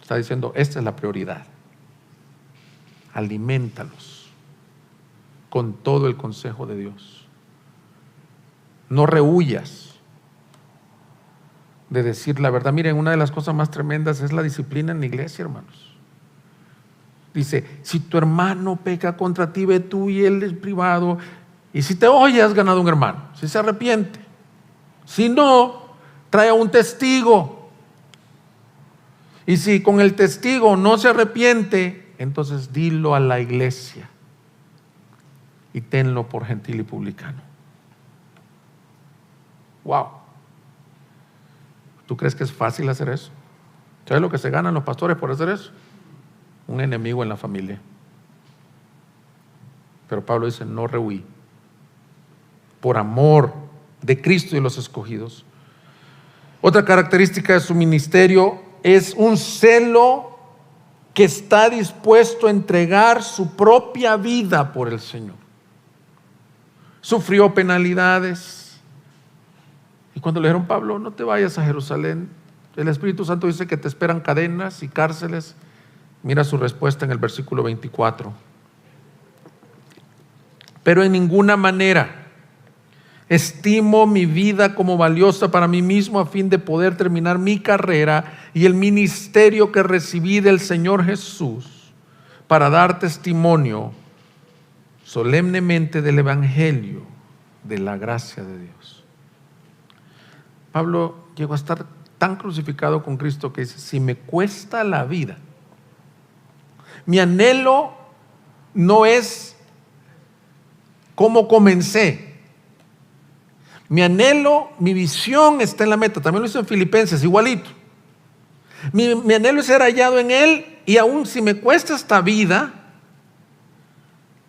Está diciendo: esta es la prioridad. Aliméntalos con todo el consejo de Dios. No rehuyas de decir la verdad. Miren, una de las cosas más tremendas es la disciplina en la iglesia, hermanos. Dice: si tu hermano peca contra ti, ve tú y él es privado, y si te oye, has ganado un hermano, si se arrepiente. Si no, trae a un testigo, y si con el testigo no se arrepiente, entonces dilo a la iglesia y tenlo por gentil y publicano. Wow. ¿Tú crees que es fácil hacer eso? ¿Sabes lo que se ganan los pastores por hacer eso? Un enemigo en la familia. Pero Pablo dice: no rehuí, por amor de Cristo y los escogidos. Otra característica de su ministerio es un celo que está dispuesto a entregar su propia vida por el Señor. Sufrió penalidades, y cuando le dijeron: Pablo, no te vayas a Jerusalén, el Espíritu Santo dice que te esperan cadenas y cárceles, mira su respuesta en el versículo 24: pero en ninguna manera estimo mi vida como valiosa para mí mismo, a fin de poder terminar mi carrera y el ministerio que recibí del Señor Jesús, para dar testimonio solemnemente del Evangelio de la gracia de Dios. Pablo llegó a estar tan crucificado con Cristo que dice: si me cuesta la vida, mi anhelo no es cómo comencé. Mi anhelo, mi visión está en la meta. También lo hizo en Filipenses, igualito. Mi anhelo es ser hallado en Él, y aún si me cuesta esta vida,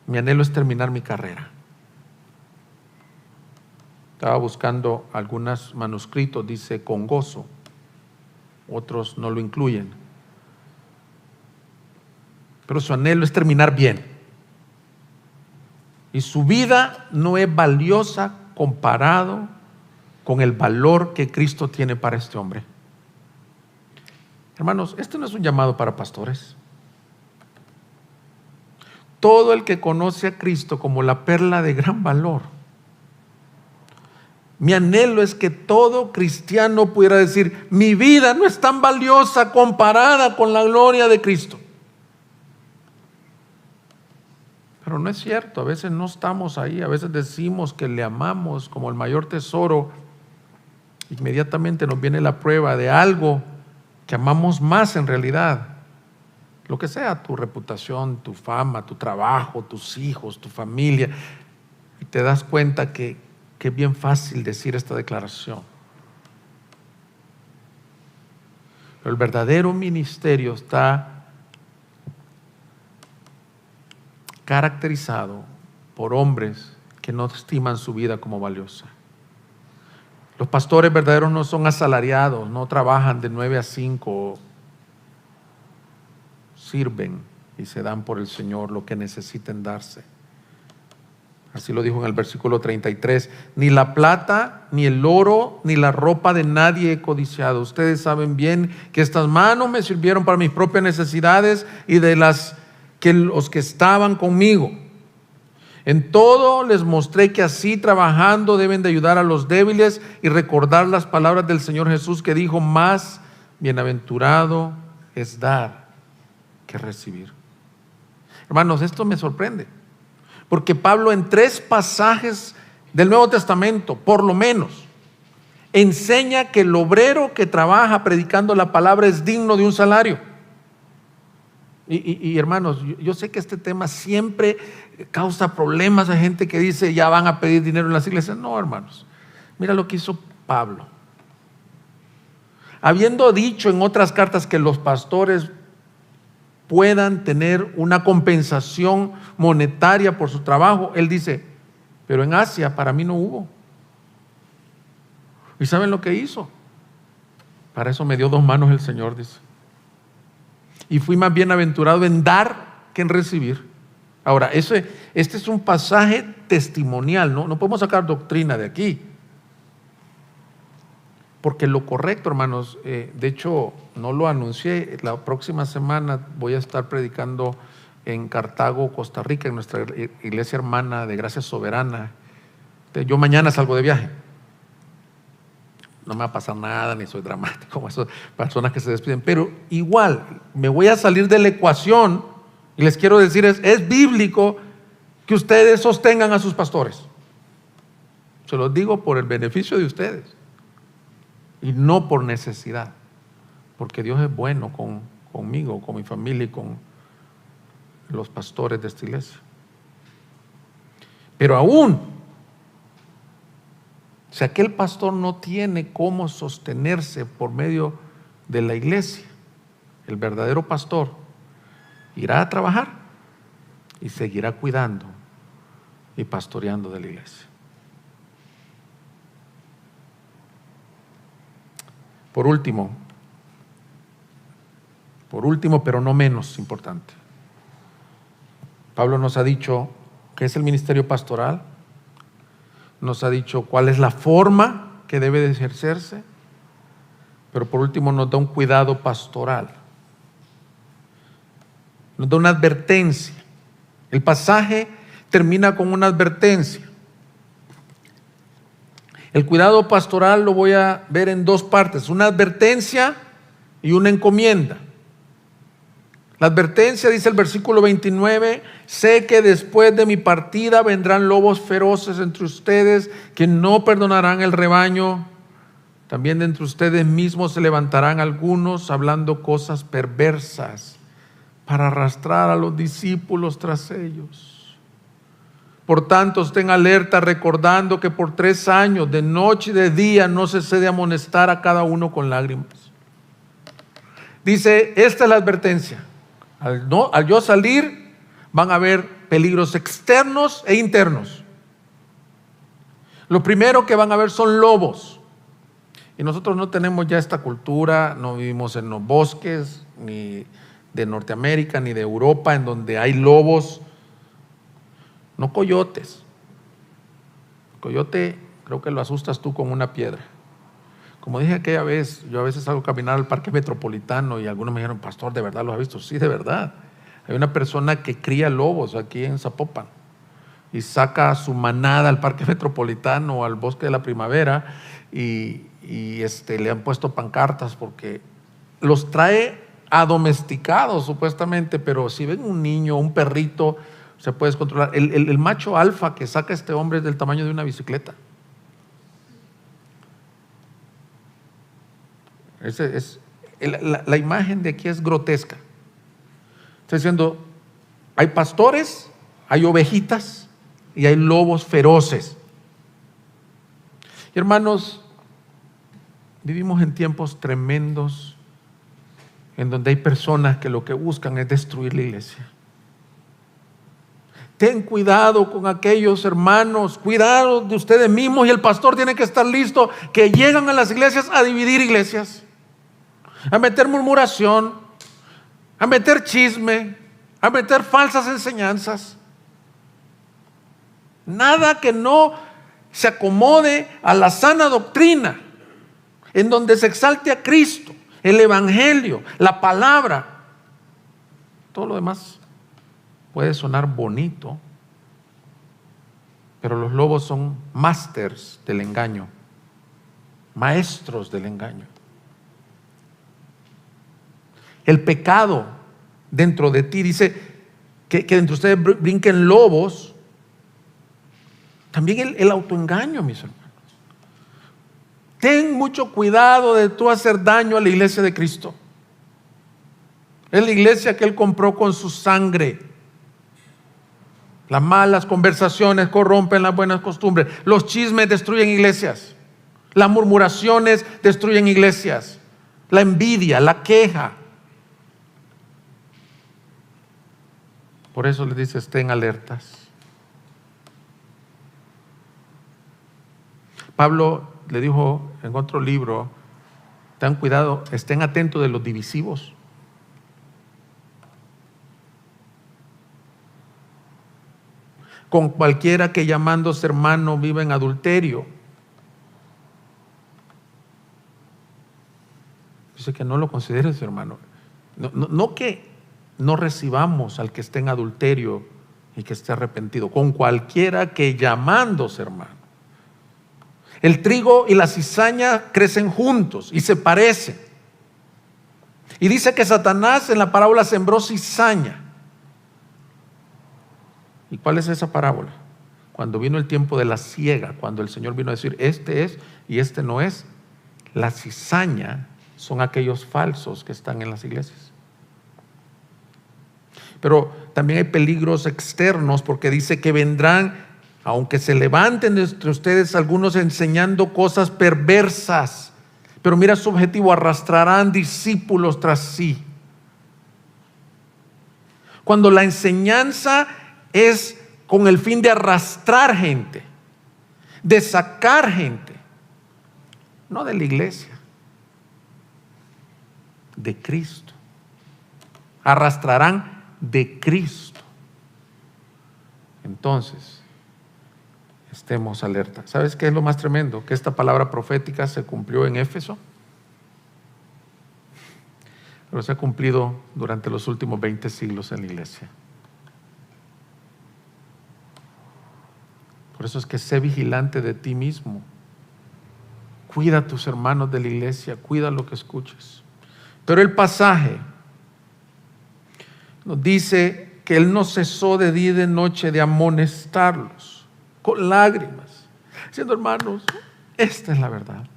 mi anhelo es terminar mi carrera. Estaba buscando algunos manuscritos, dice con gozo, otros no lo incluyen. Pero su anhelo es terminar bien. Y su vida no es valiosa comparado con el valor que Cristo tiene para este hombre. Hermanos, esto no es un llamado para pastores. Todo el que conoce a Cristo como la perla de gran valor, mi anhelo es que todo cristiano pudiera decir: mi vida no es tan valiosa comparada con la gloria de Cristo. Pero no es cierto, a veces no estamos ahí, a veces decimos que le amamos como el mayor tesoro, inmediatamente nos viene la prueba de algo que amamos más en realidad, lo que sea, tu reputación, tu fama, tu trabajo, tus hijos, tu familia, y te das cuenta que es bien fácil decir esta declaración. Pero el verdadero ministerio está caracterizado por hombres que no estiman su vida como valiosa. Los pastores verdaderos no son asalariados, no trabajan de 9 a 5, sirven y se dan por el Señor lo que necesiten darse. Así lo dijo en el versículo 33: ni la plata, ni el oro, ni la ropa de nadie he codiciado. Ustedes saben bien que estas manos me sirvieron para mis propias necesidades y de los que estaban conmigo. En todo les mostré que así trabajando deben de ayudar a los débiles y recordar las palabras del Señor Jesús, que dijo: más bienaventurado es dar que recibir. Hermanos, esto me sorprende, porque Pablo en 3 pasajes del Nuevo Testamento, por lo menos, enseña que el obrero que trabaja predicando la palabra es digno de un salario. Y hermanos, yo sé que este tema siempre causa problemas a gente que dice ya van a pedir dinero en las iglesias. No, hermanos, mira lo que hizo Pablo. Habiendo dicho en otras cartas que los pastores puedan tener una compensación monetaria por su trabajo, él dice, pero en Asia para mí no hubo. ¿Y saben lo que hizo? Para eso me dio 2 manos el Señor, dice. Y fui más bienaventurado en dar que en recibir. Ahora, este es un pasaje testimonial, ¿no? No podemos sacar doctrina de aquí. Porque lo correcto, hermanos, de hecho, no lo anuncié, la próxima semana voy a estar predicando en Cartago, Costa Rica, en nuestra iglesia hermana de Gracia Soberana. Yo mañana salgo de viaje. No me va a pasar nada, ni soy dramático como esas personas que se despiden, pero igual me voy a salir de la ecuación y les quiero decir, es bíblico que ustedes sostengan a sus pastores. Se los digo por el beneficio de ustedes y no por necesidad, porque Dios es bueno conmigo, con mi familia y con los pastores de esta iglesia. Pero aún si aquel pastor no tiene cómo sostenerse por medio de la iglesia, el verdadero pastor irá a trabajar y seguirá cuidando y pastoreando de la iglesia. Por último, pero no menos importante, Pablo nos ha dicho qué es el ministerio pastoral. Nos ha dicho cuál es la forma que debe de ejercerse, pero por último nos da un cuidado pastoral, nos da una advertencia. El pasaje termina con una advertencia. El cuidado pastoral lo voy a ver en 2 partes, una advertencia y una encomienda. La advertencia, dice el versículo 29, sé que después de mi partida vendrán lobos feroces entre ustedes que no perdonarán el rebaño. También de entre ustedes mismos se levantarán algunos hablando cosas perversas para arrastrar a los discípulos tras ellos. Por tanto, estén alerta recordando que por 3 años, de noche y de día, no cesé de amonestar a cada uno con lágrimas. Dice, esta es la advertencia. Al yo salir, van a haber peligros externos e internos. Lo primero que van a haber son lobos. Y nosotros no tenemos ya esta cultura, no vivimos en los bosques, ni de Norteamérica, ni de Europa, en donde hay lobos, no coyotes. Coyote, creo que lo asustas tú con una piedra. Como dije aquella vez, yo a veces salgo a caminar al parque metropolitano y algunos me dijeron, pastor, ¿de verdad lo has visto? Sí, de verdad. Hay una persona que cría lobos aquí en Zapopan y saca su manada al parque metropolitano o al bosque de la primavera y le han puesto pancartas porque los trae adomesticados supuestamente, pero si ven un niño, un perrito, se puede descontrolar. El macho alfa que saca este hombre es del tamaño de una bicicleta. La imagen de aquí es grotesca. Estoy diciendo, hay pastores, hay ovejitas y hay lobos feroces. Y hermanos, vivimos en tiempos tremendos en donde hay personas que lo que buscan es destruir la iglesia. Ten cuidado con aquellos hermanos, cuidado de ustedes mismos, y el pastor tiene que estar listo, que llegan a las iglesias a dividir iglesias, a meter murmuración, a meter chisme, a meter falsas enseñanzas. Nada que no se acomode a la sana doctrina, en donde se exalte a Cristo, el evangelio, la palabra. Todo lo demás puede sonar bonito, pero los lobos son masters del engaño, maestros del engaño. El pecado dentro de ti dice que entre ustedes brinquen lobos También el autoengaño, mis hermanos. Ten mucho cuidado de tú hacer daño a la iglesia de Cristo. Es la iglesia que Él compró con su sangre. Las malas conversaciones corrompen las buenas costumbres. Los chismes destruyen iglesias. Las murmuraciones destruyen iglesias. La envidia, la queja. Por eso les dice, estén alertas. Pablo le dijo en otro libro, ten cuidado, estén atentos de los divisivos. Con cualquiera que llamándose hermano viva en adulterio. Dice que no lo consideres hermano. No que no recibamos al que esté en adulterio y que esté arrepentido. Con cualquiera que llamándose hermano. El trigo y la cizaña crecen juntos y se parecen. Y dice que Satanás en la parábola sembró cizaña. ¿Y cuál es esa parábola? Cuando vino el tiempo de la siega, cuando el Señor vino a decir, este es y este no es. La cizaña son aquellos falsos que están en las iglesias. Pero también hay peligros externos, porque dice que vendrán, aunque se levanten entre ustedes algunos enseñando cosas perversas, pero mira su objetivo, arrastrarán discípulos tras sí. Cuando la enseñanza es con el fin de arrastrar gente, de sacar gente, no de la iglesia, de Cristo. Arrastrarán de Cristo. Entonces, estemos alerta. ¿Sabes qué es lo más tremendo? Que esta palabra profética se cumplió en Éfeso, pero se ha cumplido durante los últimos 20 siglos en la iglesia. Por eso es que sé vigilante de ti mismo. Cuida a tus hermanos de la iglesia, cuida lo que escuches. Pero el pasaje nos dice que Él no cesó de día y de noche de amonestarlos con lágrimas, diciendo, hermanos, esta es la verdad.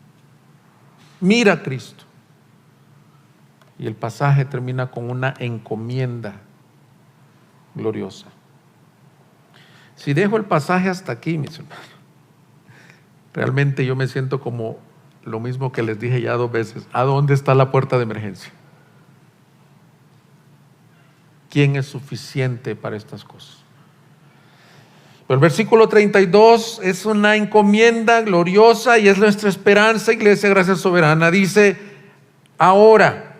Mira a Cristo. Y el pasaje termina con una encomienda gloriosa. Si dejo el pasaje hasta aquí, mis hermanos, realmente yo me siento como lo mismo que les dije ya 2 veces. ¿A dónde está la puerta de emergencia? ¿Quién es suficiente para estas cosas? Pero el versículo 32 es una encomienda gloriosa y es nuestra esperanza, Iglesia Gracia Soberana. Dice, ahora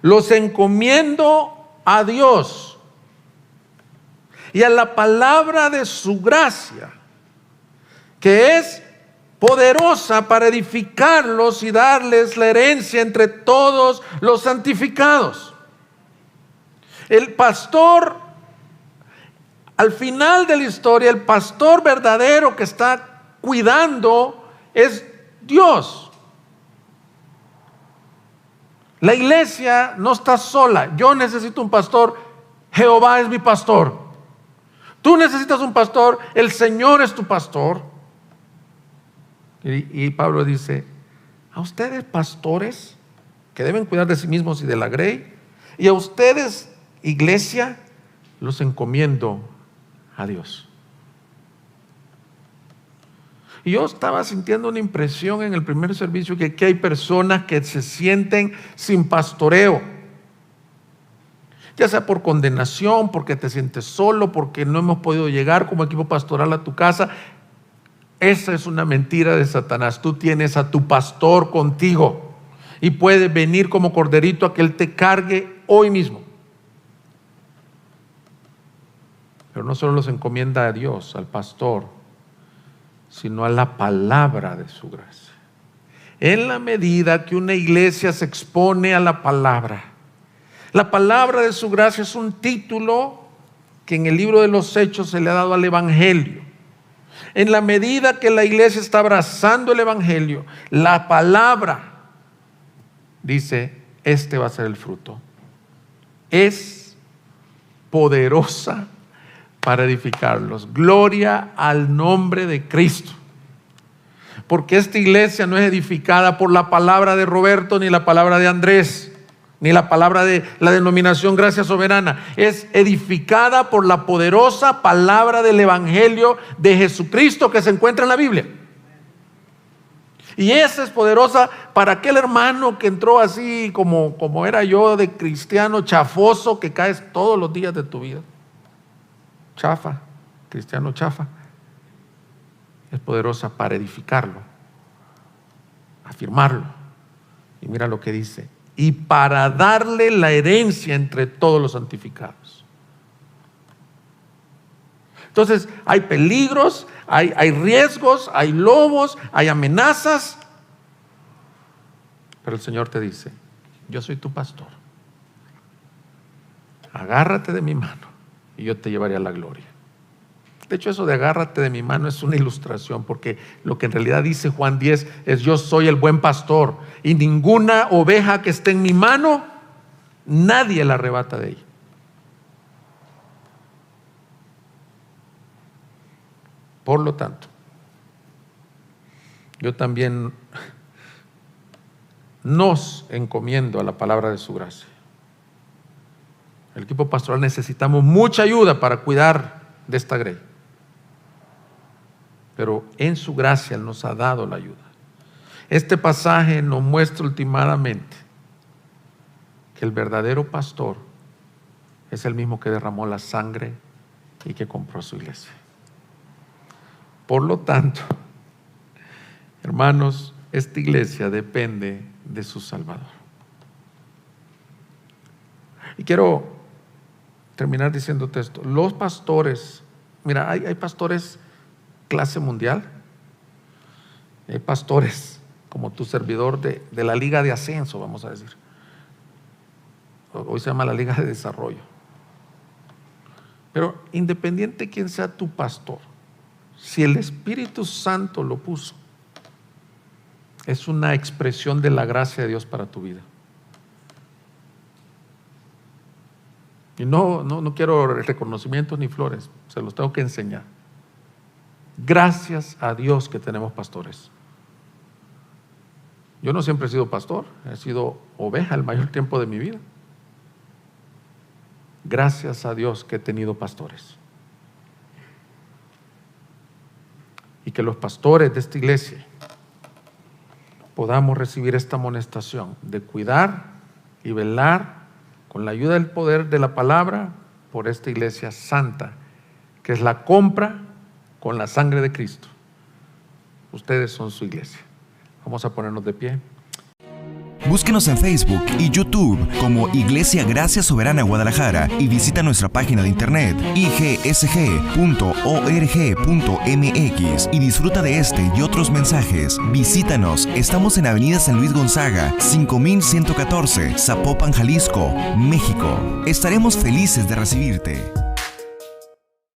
los encomiendo a Dios y a la palabra de su gracia, que es poderosa para edificarlos y darles la herencia entre todos los santificados. El pastor, al final de la historia, el pastor verdadero que está cuidando es Dios. La iglesia no está sola. Yo necesito un pastor, Jehová es mi pastor. Tú necesitas un pastor, el Señor es tu pastor. Y Pablo dice, a ustedes pastores que deben cuidar de sí mismos y de la grey, y a ustedes iglesia, los encomiendo a Dios. Y yo estaba sintiendo una impresión en el primer servicio que hay personas que se sienten sin pastoreo, ya sea por condenación, porque te sientes solo, porque no hemos podido llegar como equipo pastoral a tu casa. Esa es una mentira de Satanás. Tú tienes a tu pastor contigo y puedes venir como corderito a que Él te cargue hoy mismo. Pero no solo los encomienda a Dios, al pastor, sino a la palabra de su gracia. En la medida que una iglesia se expone a la palabra de su gracia es un título que en el libro de los Hechos se le ha dado al Evangelio. En la medida que la iglesia está abrazando el Evangelio, la palabra dice, este va a ser el fruto. Es poderosa para edificarlos. Gloria al nombre de Cristo. Porque esta iglesia no es edificada por la palabra de Roberto, ni la palabra de Andrés, ni la palabra de la denominación Gracia Soberana. Es edificada por la poderosa palabra del Evangelio de Jesucristo que se encuentra en la Biblia. Y esa es poderosa para aquel hermano que entró así como era yo, de cristiano chafoso, que caes todos los días de tu vida. Chafa, cristiano chafa. Es poderosa para edificarlo, afirmarlo. Y mira lo que dice: y para darle la herencia entre todos los santificados. Entonces hay peligros, hay riesgos, hay lobos, hay amenazas, pero el Señor te dice: yo soy tu pastor, agárrate de mi mano y yo te llevaré a la gloria. De hecho, eso de agárrate de mi mano es una ilustración, porque lo que en realidad dice Juan 10 es: yo soy el buen pastor y ninguna oveja que esté en mi mano, nadie la arrebata de ella. Por lo tanto, yo también nos encomiendo a la palabra de su gracia. El equipo pastoral necesitamos mucha ayuda para cuidar de esta grey, pero en su gracia Él nos ha dado la ayuda. Este pasaje nos muestra ultimadamente que el verdadero pastor es el mismo que derramó la sangre y que compró su iglesia. Por lo tanto, hermanos, esta iglesia depende de su Salvador. Y quiero terminar diciéndote esto: los pastores, mira, hay pastores clase mundial, hay pastores como tu servidor de la Liga de Ascenso, vamos a decir. Hoy se llama la Liga de Desarrollo. Pero independiente de quién sea tu pastor, si el Espíritu Santo lo puso, es una expresión de la gracia de Dios para tu vida. Y no quiero reconocimientos ni flores, se los tengo que enseñar. Gracias a Dios que tenemos pastores. Yo no siempre he sido pastor, he sido oveja el mayor tiempo de mi vida. Gracias a Dios que he tenido pastores. Y que los pastores de esta iglesia podamos recibir esta amonestación de cuidar y velar con la ayuda del poder de la palabra por esta iglesia santa, que es la compra con la sangre de Cristo. Ustedes son su iglesia. Vamos a ponernos de pie. Búsquenos en Facebook y YouTube como Iglesia Gracia Soberana Guadalajara y visita nuestra página de internet igsg.org.mx y disfruta de este y otros mensajes. Visítanos, estamos en Avenida San Luis Gonzaga, 5114, Zapopan, Jalisco, México. Estaremos felices de recibirte.